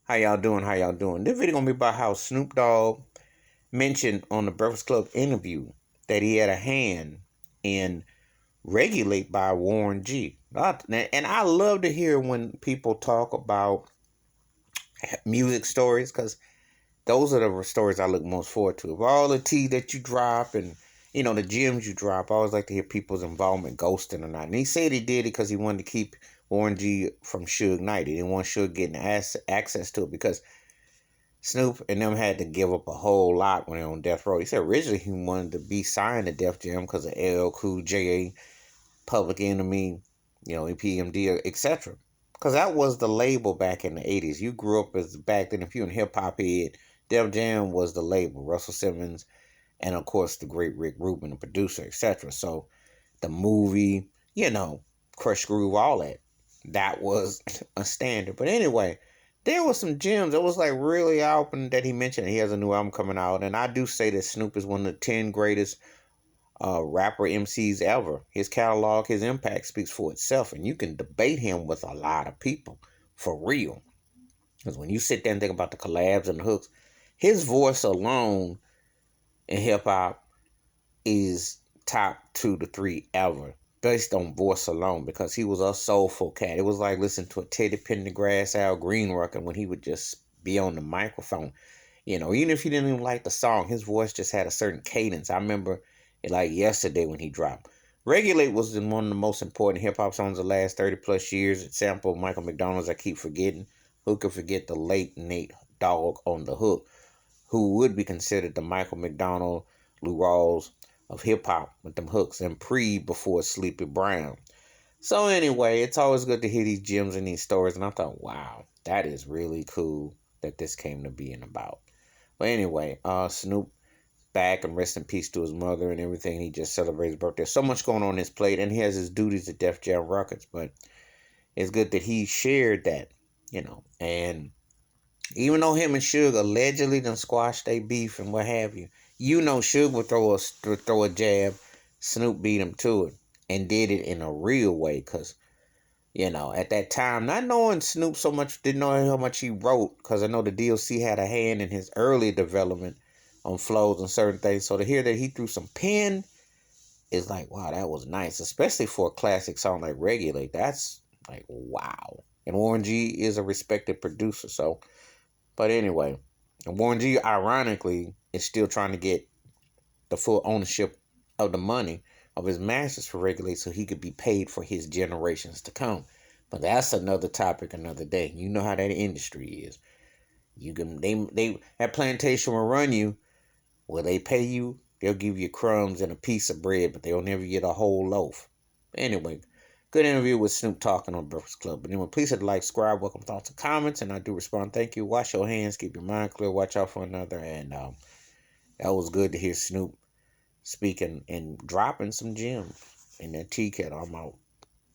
How y'all doing? How y'all doing? This video gonna be about how Snoop Dogg mentioned on the Breakfast Club interview that he had a hand in Regulate by Warren G. And I love to hear when people talk about music stories because those are the stories I look most forward to. Of all the tea that you drop and the gems you drop, I always like to hear people's involvement, ghosting or not. And he said he did it because he wanted to keep Warren G from Suge Knight. He didn't want Suge getting access to it because Snoop and them had to give up a whole lot when they were on Death Row. He said originally he wanted to be signed to Def Jam because of LL Cool J, Public Enemy, EPMD, etc. Because that was the label back in the 80s. You grew up as back then, if you're in hip hop head, Def Jam was the label. Russell Simmons and, of course, the great Rick Rubin, the producer, etc. So the movie, Crush Groove, all that. That was a standard. But anyway, there was some gems. It was like really album that he mentioned. He has a new album coming out. And I do say that Snoop is one of the 10 greatest rapper MCs ever. His catalog, his impact speaks for itself. And you can debate him with a lot of people. For real. Because when you sit there and think about the collabs and the hooks, his voice alone in hip hop is top 2 to 3 ever, based on voice alone, because he was a soulful cat. It was like listening to a Teddy Pendergrass, Al Green record when he would just be on the microphone. Even if you didn't even like the song, his voice just had a certain cadence. I remember it like yesterday when he dropped. Regulate was one of the most important hip hop songs of the last 30 plus years. It sampled Michael McDonald's I Keep Forgetting. Who could forget the late Nate Dogg on the hook, who would be considered the Michael McDonald, Lou Rawls of hip hop with them hooks, and before Sleepy Brown. So anyway, it's always good to hear these gems and these stories, and I thought, wow, that is really cool that this came to being about. But anyway, Snoop back, and rest in peace to his mother and everything. He just celebrated his birthday. So much going on his plate, and he has his duties at Def Jam Records, but it's good that he shared that, and even though him and Suge allegedly done squashed their beef and what have you, Suge would throw a jab. Snoop beat him to it and did it in a real way because, at that time, not knowing Snoop so much, didn't know how much he wrote because I know the DLC had a hand in his early development on flows and certain things. So to hear that he threw some pen is like, wow, that was nice, especially for a classic song like Regulate. That's like, wow. And Warren G is a respected producer, so. But anyway, Warren G, ironically, is still trying to get the full ownership of the money of his masters for Regulate so he could be paid for his generations to come. But that's another topic another day. You know how that industry is. You can they that plantation will run you. Will they pay you? They'll give you crumbs and a piece of bread, but they'll never get a whole loaf. Anyway, good interview with Snoop talking on Breakfast Club. But anyway, please hit the like, subscribe, welcome thoughts and comments, and I do respond. Thank you. Wash your hands, keep your mind clear, watch out for another. And that was good to hear Snoop speaking and dropping some gems in that tea kettle. I'm out.